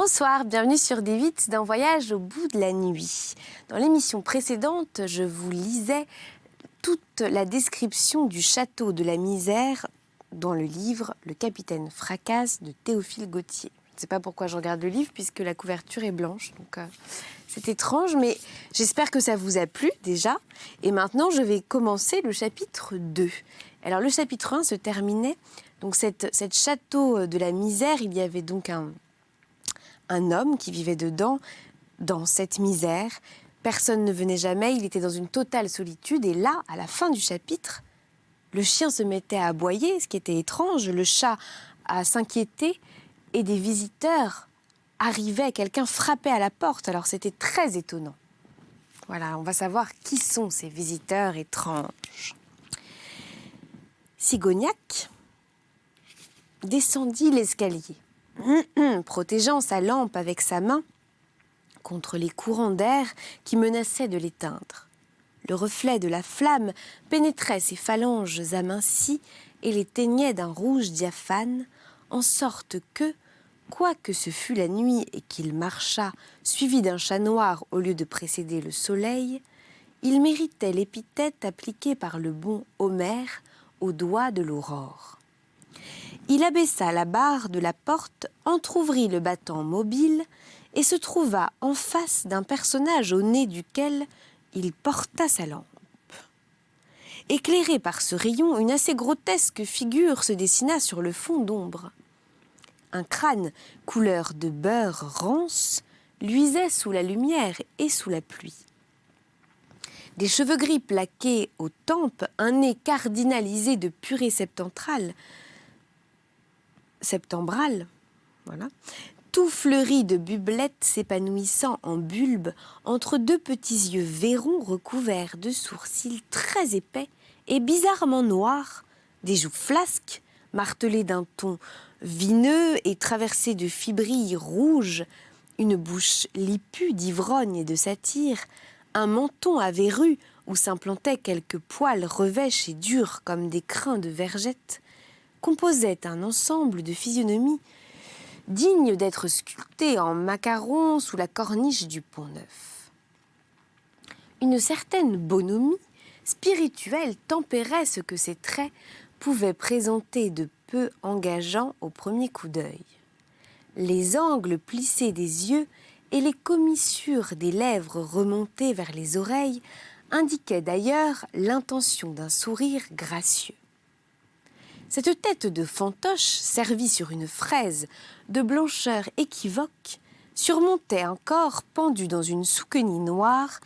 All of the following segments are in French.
Bonsoir, bienvenue sur D8 d'un voyage au bout de la nuit. Dans l'émission précédente, je vous lisais toute la description du château de la misère dans le livre Le Capitaine Fracasse de Théophile Gautier. Je ne sais pas pourquoi je regarde le livre puisque la couverture est blanche, donc c'est étrange, mais j'espère que ça vous a plu déjà. Et maintenant, je vais commencer le chapitre 2. Alors le chapitre 1 se terminait, donc cette château de la misère, il y avait donc un homme qui vivait dedans, dans cette misère. Personne ne venait jamais, il était dans une totale solitude. Et là, à la fin du chapitre, le chien se mettait à aboyer, ce qui était étrange, le chat à s'inquiéter, et des visiteurs arrivaient, quelqu'un frappait à la porte. Alors c'était très étonnant. Voilà, on va savoir qui sont ces visiteurs étranges. Cigognac descendit l'escalier, protégeant sa lampe avec sa main contre les courants d'air qui menaçaient de l'éteindre. Le reflet de la flamme pénétrait ses phalanges amincies et les teignait d'un rouge diaphane, en sorte que, quoique ce fût la nuit et qu'il marchât suivi d'un chat noir au lieu de précéder le soleil, il méritait l'épithète appliquée par le bon Homère au doigt de l'aurore. Il abaissa la barre de la porte, entr'ouvrit le battant mobile et se trouva en face d'un personnage au nez duquel il porta sa lampe. Éclairée par ce rayon, une assez grotesque figure se dessina sur le fond d'ombre. Un crâne couleur de beurre rance luisait sous la lumière et sous la pluie. Des cheveux gris plaqués aux tempes, un nez cardinalisé de purée septembrale, voilà, tout fleuri de bublettes s'épanouissant en bulbes entre deux petits yeux verrons recouverts de sourcils très épais et bizarrement noirs, des joues flasques, martelées d'un ton vineux et traversées de fibrilles rouges, une bouche lipue d'ivrogne et de satire, un menton à verrues où s'implantaient quelques poils revêches et durs comme des crins de vergettes, composaient un ensemble de physionomies digne d'être sculpté en macaron sous la corniche du Pont-Neuf. Une certaine bonhomie spirituelle tempérait ce que ces traits pouvaient présenter de peu engageant au premier coup d'œil. Les angles plissés des yeux et les commissures des lèvres remontées vers les oreilles indiquaient d'ailleurs l'intention d'un sourire gracieux. Cette tête de fantoche, servie sur une fraise de blancheur équivoque, surmontait un corps pendu dans une souquenille noire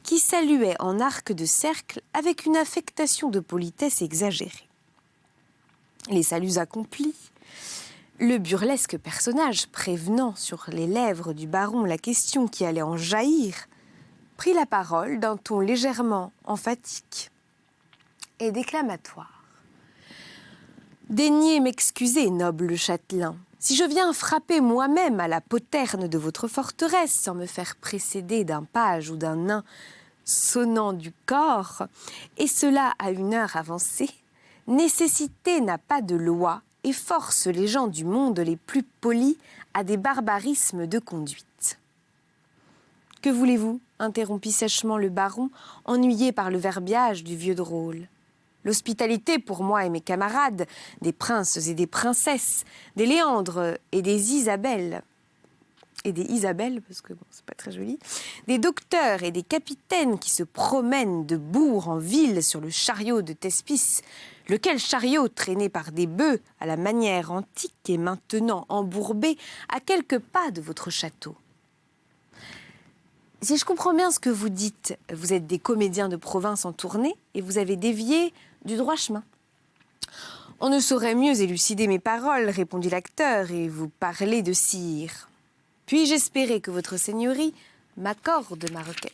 qui saluait en arc de cercle avec une affectation de politesse exagérée. Les saluts accomplis, le burlesque personnage prévenant sur les lèvres du baron la question qui allait en jaillir, prit la parole d'un ton légèrement emphatique et déclamatoire. « Daignez m'excuser, noble châtelain, si je viens frapper moi-même à la poterne de votre forteresse sans me faire précéder d'un page ou d'un nain sonnant du corps, et cela à une heure avancée, nécessité n'a pas de loi et force les gens du monde les plus polis à des barbarismes de conduite. »« Que voulez-vous » interrompit sèchement le baron, ennuyé par le verbiage du vieux drôle. L'hospitalité pour moi et mes camarades, des princes et des princesses, des Léandres et des Isabelles, parce que bon, c'est pas très joli, des docteurs et des capitaines qui se promènent de bourg en ville sur le chariot de Thespis, lequel chariot traîné par des bœufs à la manière antique est maintenant embourbé à quelques pas de votre château. Si je comprends bien ce que vous dites, vous êtes des comédiens de province en tournée et vous avez dévié du droit chemin. On ne saurait mieux élucider mes paroles, répondit l'acteur, et vous parlez de sire. Puis-je espérer que votre seigneurie m'accorde ma requête?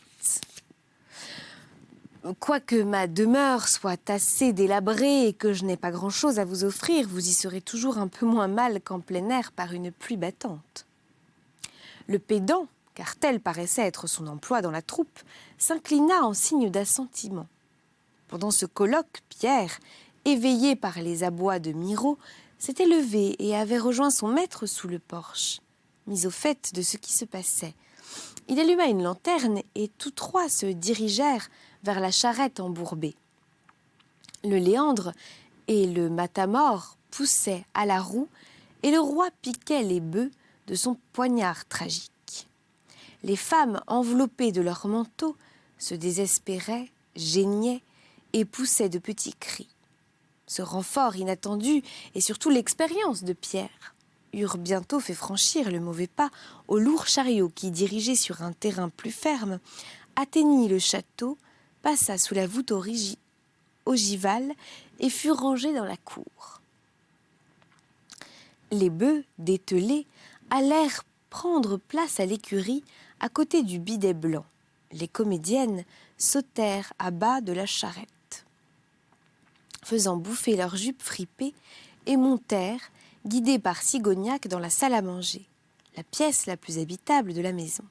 Quoique ma demeure soit assez délabrée et que je n'ai pas grand-chose à vous offrir, vous y serez toujours un peu moins mal qu'en plein air par une pluie battante. Le pédant, car tel paraissait être son emploi dans la troupe, s'inclina en signe d'assentiment. Pendant ce colloque, Pierre, éveillé par les abois de Miraut, s'était levé et avait rejoint son maître sous le porche. mis au fait de ce qui se passait. Il alluma une lanterne et tous trois se dirigèrent vers la charrette embourbée. Le Léandre et le Matamor poussaient à la roue et le roi piquait les bœufs de son poignard tragique. Les femmes, enveloppées de leurs manteaux, se désespéraient, geignaient et poussaient de petits cris. Ce renfort inattendu et surtout l'expérience de Pierre eurent bientôt fait franchir le mauvais pas au lourd chariot qui, dirigé sur un terrain plus ferme, atteignit le château, passa sous la voûte ogivale et fut rangé dans la cour. Les bœufs, dételés, allèrent prendre place à l'écurie à côté du bidet blanc. Les comédiennes sautèrent à bas de la charrette, faisant bouffer leurs jupes fripées, et montèrent, guidées par Sigognac, dans la salle à manger, la pièce la plus habitable de la maison.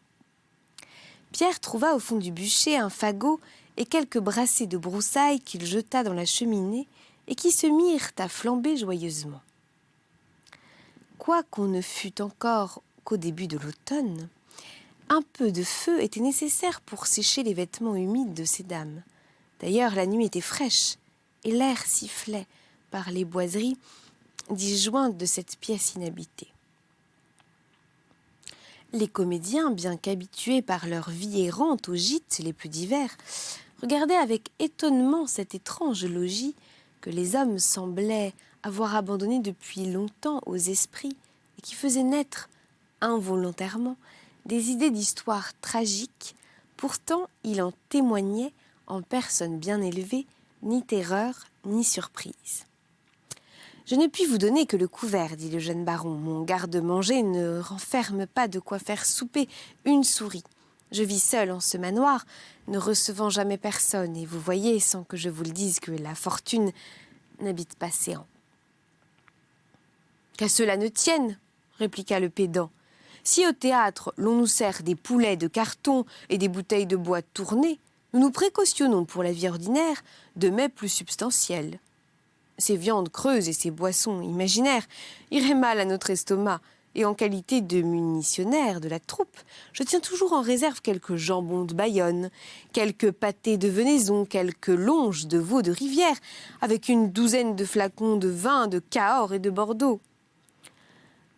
Pierre trouva au fond du bûcher un fagot et quelques brassées de broussailles qu'il jeta dans la cheminée et qui se mirent à flamber joyeusement. Quoiqu'on ne fût encore qu'au début de l'automne, un peu de feu était nécessaire pour sécher les vêtements humides de ces dames. D'ailleurs, la nuit était fraîche et l'air sifflait par les boiseries disjointes de cette pièce inhabitée. Les comédiens, bien qu'habitués par leur vie errante aux gîtes les plus divers, regardaient avec étonnement cet étrange logis que les hommes semblaient avoir abandonné depuis longtemps aux esprits et qui faisait naître, involontairement, des idées d'histoire tragique. Pourtant, il en témoignait, en personne bien élevée, ni terreur, ni surprise. « Je ne puis vous donner que le couvert, dit le jeune baron. Mon garde-manger ne renferme pas de quoi faire souper une souris. Je vis seul en ce manoir, ne recevant jamais personne, et vous voyez, sans que je vous le dise, que la fortune n'habite pas Séant. »« Qu'à cela ne tienne, répliqua le pédant. Si au théâtre l'on nous sert des poulets de carton et des bouteilles de bois tournées, nous nous précautionnons pour la vie ordinaire de mets plus substantiels. Ces viandes creuses et ces boissons imaginaires iraient mal à notre estomac, et en qualité de munitionnaire de la troupe, je tiens toujours en réserve quelques jambons de Bayonne, quelques pâtés de venaison, quelques longes de veau de rivière, avec une douzaine de flacons de vin de Cahors et de Bordeaux. »«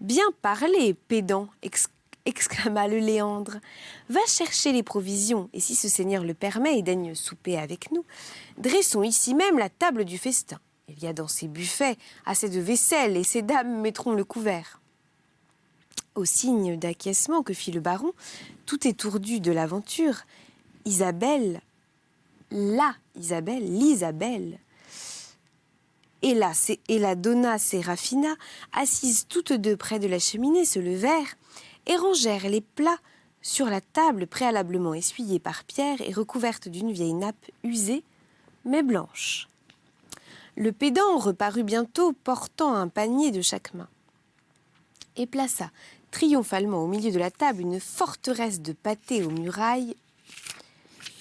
Bien parlé, pédant !» exclama le Léandre. « Va chercher les provisions, et si ce seigneur le permet et daigne souper avec nous, dressons ici même la table du festin. Il y a dans ces buffets assez de vaisselle, et ces dames mettront le couvert. » Au signe d'acquiescement que fit le baron, tout étourdu de l'aventure, l'Isabelle, et la donna Sérafina, assises toutes deux près de la cheminée, se levèrent et rangèrent les plats sur la table préalablement essuyée par Pierre et recouverte d'une vieille nappe usée, mais blanche. Le pédant reparut bientôt portant un panier de chaque main et plaça triomphalement au milieu de la table une forteresse de pâtés aux murailles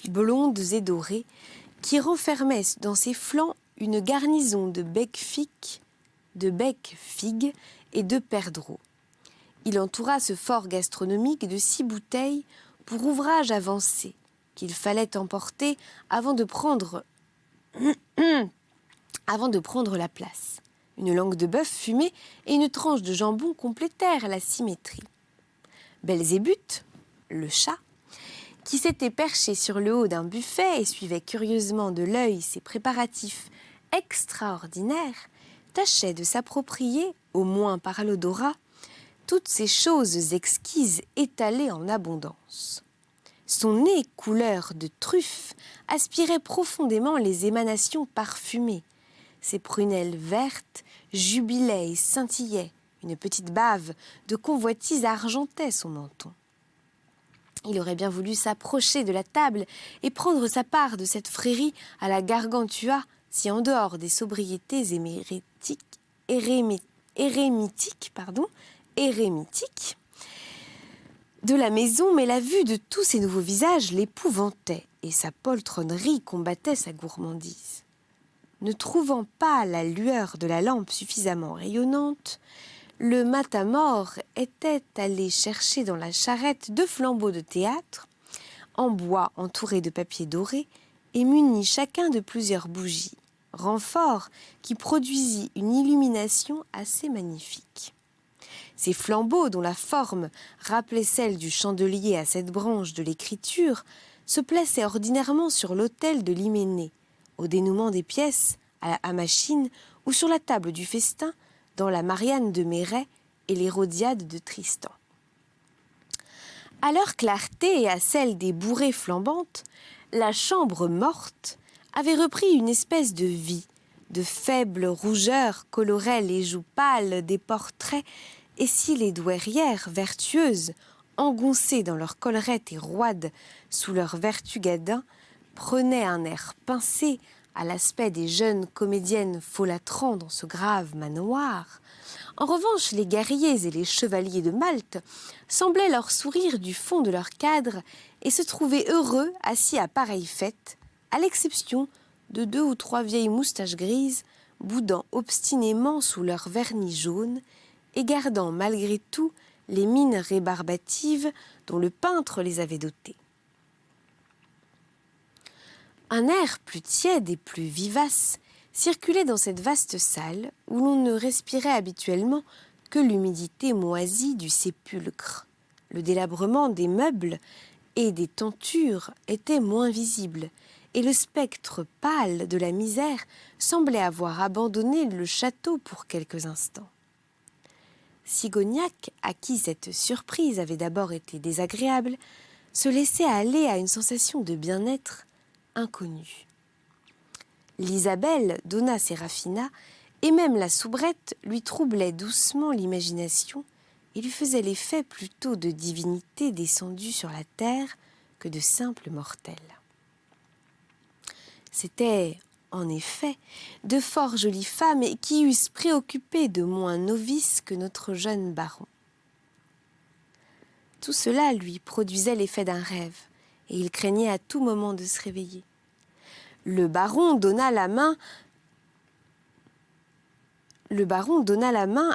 blondes et dorées qui renfermait dans ses flancs une garnison de bec-figues et de perdreaux. Il entoura ce fort gastronomique de 6 bouteilles pour ouvrage avancé qu'il fallait emporter avant de prendre la place. Une langue de bœuf fumée et une tranche de jambon complétèrent la symétrie. Belzébuth, le chat, qui s'était perché sur le haut d'un buffet et suivait curieusement de l'œil ces préparatifs extraordinaires, tâchait de s'approprier, au moins par l'odorat, toutes ces choses exquises étalées en abondance. Son nez, couleur de truffe, aspirait profondément les émanations parfumées. Ses prunelles vertes jubilaient et scintillaient. Une petite bave de convoitise argentait son menton. Il aurait bien voulu s'approcher de la table et prendre sa part de cette frérie à la Gargantua, si en dehors des sobriétés érémitiques de la maison, mais la vue de tous ces nouveaux visages l'épouvantait et sa poltronnerie combattait sa gourmandise. Ne trouvant pas la lueur de la lampe suffisamment rayonnante, le Matamor était allé chercher dans la charrette 2 flambeaux de théâtre, en bois entourés de papier doré et munis chacun de plusieurs bougies, renfort qui produisit une illumination assez magnifique. Ces flambeaux, dont la forme rappelait celle du chandelier à 7 branches de l'écriture, se plaçaient ordinairement sur l'autel de l'hyménée, au dénouement des pièces, à machine ou sur la table du festin, dans la Marianne de Méret et l'Hérodiade de Tristan. À leur clarté et à celle des bourrées flambantes, la chambre morte avait repris une espèce de vie. De faibles rougeurs coloraient les joues pâles des portraits, et si les douairières vertueuses, engoncées dans leurs collerettes et roides sous leurs vertus gadins, prenaient un air pincé à l'aspect des jeunes comédiennes folâtrant dans ce grave manoir, en revanche, les guerriers et les chevaliers de Malte semblaient leur sourire du fond de leur cadre et se trouver heureux assis à pareille fête, à l'exception de 2 ou 3 vieilles moustaches grises, boudant obstinément sous leur vernis jaune et gardant malgré tout les mines rébarbatives dont le peintre les avait dotées. Un air plus tiède et plus vivace circulait dans cette vaste salle où l'on ne respirait habituellement que l'humidité moisie du sépulcre. Le délabrement des meubles et des tentures était moins visible, et le spectre pâle de la misère semblait avoir abandonné le château pour quelques instants. Sigognac, à qui cette surprise avait d'abord été désagréable, se laissait aller à une sensation de bien-être inconnue. L'Isabelle, Donna Sérafina, et même la soubrette lui troublait doucement l'imagination et lui faisait l'effet plutôt de divinités descendues sur la terre que de simples mortels. C'étaient, en effet, de fort jolies femmes qui eussent préoccupé de moins novices que notre jeune baron. Tout cela lui produisait l'effet d'un rêve, et il craignait à tout moment de se réveiller. Le baron donna la main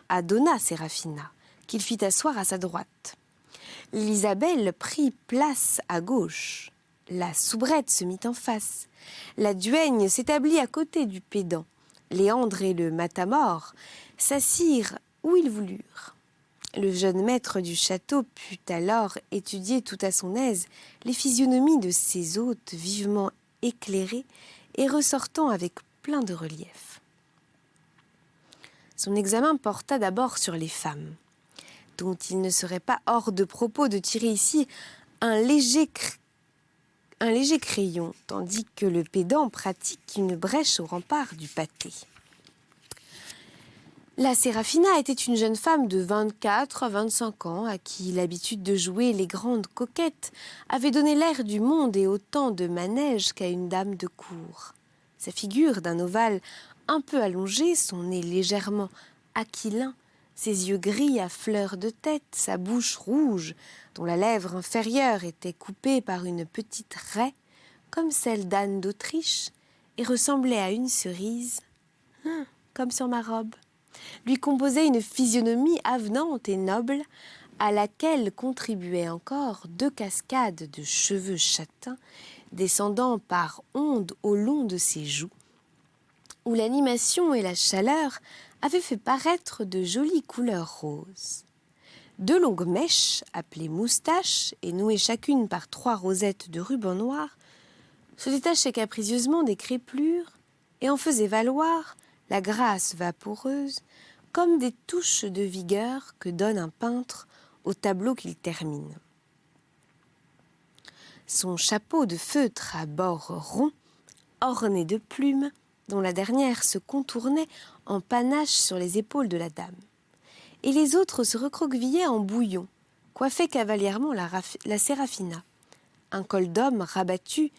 à Donna Sérafina, qu'il fit asseoir à sa droite. L'Isabelle prit place à gauche. La soubrette se mit en face. La duègne s'établit à côté du pédant. Léandre et le matamore s'assirent où ils voulurent. Le jeune maître du château put alors étudier tout à son aise les physionomies de ses hôtes vivement éclairées et ressortant avec plein de relief. Son examen porta d'abord sur les femmes, dont il ne serait pas hors de propos de tirer ici un léger crayon, tandis que le pédant pratique une brèche au rempart du pâté. La Sérafina était une jeune femme de 24 à 25 ans à qui l'habitude de jouer les grandes coquettes avait donné l'air du monde et autant de manège qu'à une dame de cour. Sa figure d'un ovale un peu allongé, son nez légèrement aquilin, ses yeux gris à fleur de tête, sa bouche rouge, dont la lèvre inférieure était coupée par une petite raie, comme celle d'Anne d'Autriche, et ressemblait à une cerise, comme sur ma robe, lui composait une physionomie avenante et noble, à laquelle contribuaient encore 2 cascades de cheveux châtains descendant par ondes au long de ses joues, où l'animation et la chaleur avaient fait paraître de jolies couleurs roses. 2 longues mèches, appelées moustaches et nouées chacune par 3 rosettes de ruban noir, se détachaient capricieusement des crépures et en faisaient valoir la grâce vaporeuse comme des touches de vigueur que donne un peintre au tableau qu'il termine. Son chapeau de feutre à bords ronds, orné de plumes, dont la dernière se contournait en panache sur les épaules de la dame. Et les autres se recroquevillaient en bouillon, coiffait cavalièrement la Sérafina. Un col d'homme rabattu,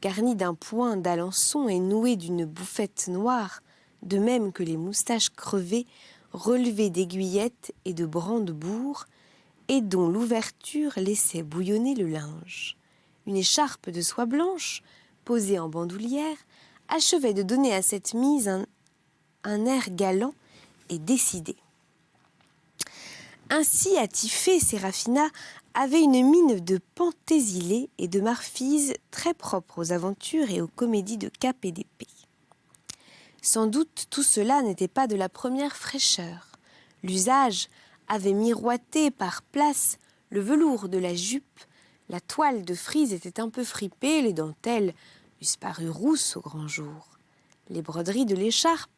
garni d'un point d'alençon et noué d'une bouffette noire, de même que les moustaches crevées, relevées d'aiguillettes et de brandebourgs, et dont l'ouverture laissait bouillonner le linge. Une écharpe de soie blanche, posée en bandoulière, achevait de donner à cette mise un air galant et décidé. Ainsi attifée, Séraphina avait une mine de Pentésilée et de Marphise très propre aux aventures et aux comédies de cap et d'épée. Sans doute tout cela n'était pas de la première fraîcheur. L'usage avait miroité par place le velours de la jupe, la toile de frise était un peu fripée, les dentelles eussent paru rousses au grand jour. Les broderies de l'écharpe,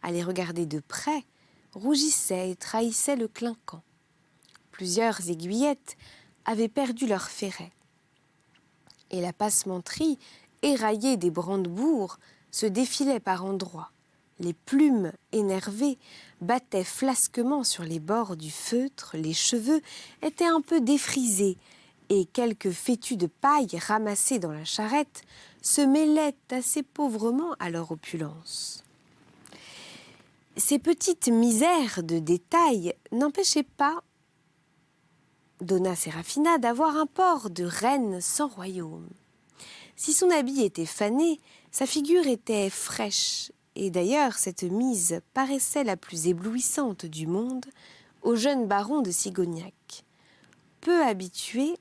à les regarder de près, rougissaient et trahissaient le clinquant. Plusieurs aiguillettes avaient perdu leur ferret. Et la passementerie, éraillée des brandebourgs, se défilait par endroits. Les plumes, énervées, battaient flasquement sur les bords du feutre, les cheveux étaient un peu défrisés, et quelques fétus de paille ramassés dans la charrette se mêlaient assez pauvrement à leur opulence. Ces petites misères de détail n'empêchaient pas Donna Serafina d'avoir un port de reine sans royaume. Si son habit était fané, sa figure était fraîche, et d'ailleurs cette mise paraissait la plus éblouissante du monde au jeune baron de Sigognac, peu habitué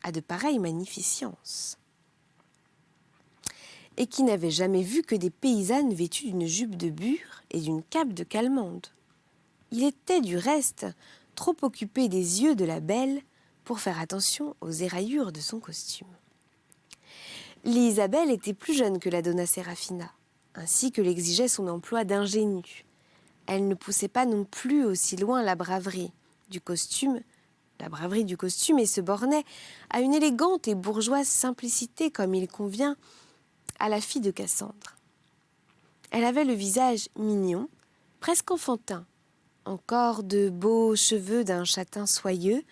à de pareilles magnificences, et qui n'avait jamais vu que des paysannes vêtues d'une jupe de bure et d'une cape de calmande. Il était du reste trop occupé des yeux de la belle pour faire attention aux éraillures de son costume. L'Isabelle était plus jeune que la Donna Serafina, ainsi que l'exigeait son emploi d'ingénue. Elle ne poussait pas non plus aussi loin la braverie du costume et se bornait à une élégante et bourgeoise simplicité comme il convient à la fille de Cassandre. Elle avait le visage mignon, presque enfantin, encore de beaux cheveux d'un châtain soyeux,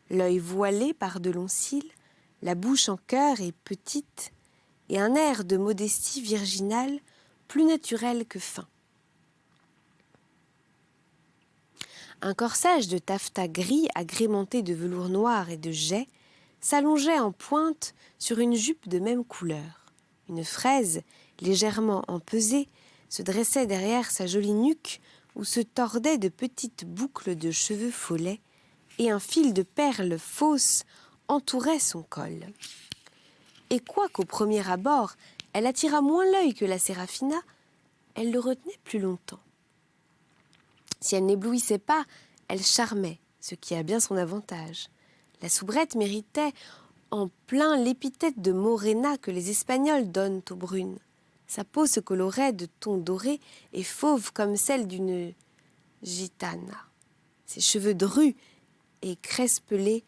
l'œil voilé par de longs cils, la bouche en cœur et petite, et un air de modestie virginale plus naturel que fin. Un corsage de taffetas gris agrémenté de velours noir et de jais s'allongeait en pointe sur une jupe de même couleur. Une fraise, légèrement empesée, se dressait derrière sa jolie nuque où se tordaient de petites boucles de cheveux follets et un fil de perles fausses entourait son col. Et quoiqu'au premier abord, elle attirât moins l'œil que la Séraphina, elle le retenait plus longtemps. Si elle n'éblouissait pas, elle charmait, ce qui a bien son avantage. La soubrette méritait en plein l'épithète de morena que les Espagnols donnent aux brunes. Sa peau se colorait de tons dorés et fauves comme celle d'une gitana. Ses cheveux drus et crespelés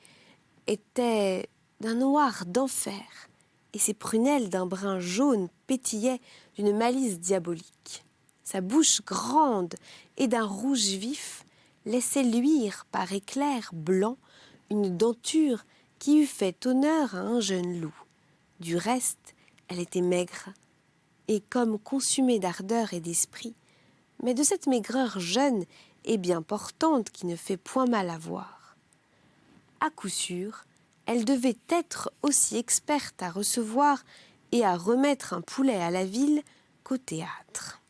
étaient d'un noir d'enfer, et ses prunelles d'un brun jaune pétillaient d'une malice diabolique. Sa bouche grande et d'un rouge vif laissait luire par éclairs blancs une denture qui eût fait honneur à un jeune loup. Du reste, elle était maigre et comme consumée d'ardeur et d'esprit, mais de cette maigreur jeune et bien portante qui ne fait point mal à voir. À coup sûr, elle devait être aussi experte à recevoir et à remettre un poulet à la ville qu'au théâtre.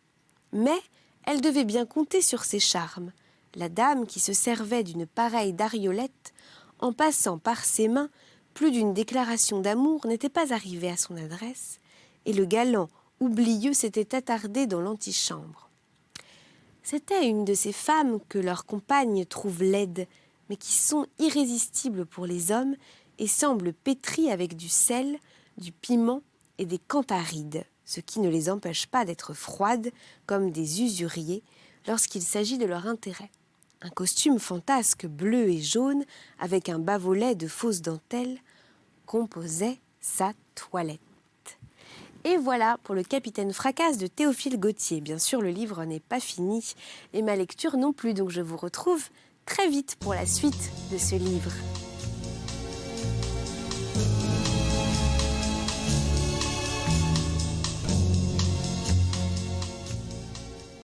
Mais elle devait bien compter sur ses charmes. La dame qui se servait d'une pareille dariolette, en passant par ses mains, plus d'une déclaration d'amour n'était pas arrivée à son adresse, et le galant oublieux s'était attardé dans l'antichambre. C'était une de ces femmes que leurs compagnes trouvent laides, mais qui sont irrésistibles pour les hommes et semblent pétries avec du sel, du piment et des cantharides, ce qui ne les empêche pas d'être froides comme des usuriers lorsqu'il s'agit de leur intérêt. Un costume fantasque bleu et jaune avec un bas-volet de fausse dentelle composait sa toilette. Et voilà pour le Capitaine Fracasse de Théophile Gautier. Bien sûr, le livre n'est pas fini et ma lecture non plus, donc je vous retrouve très vite pour la suite de ce livre.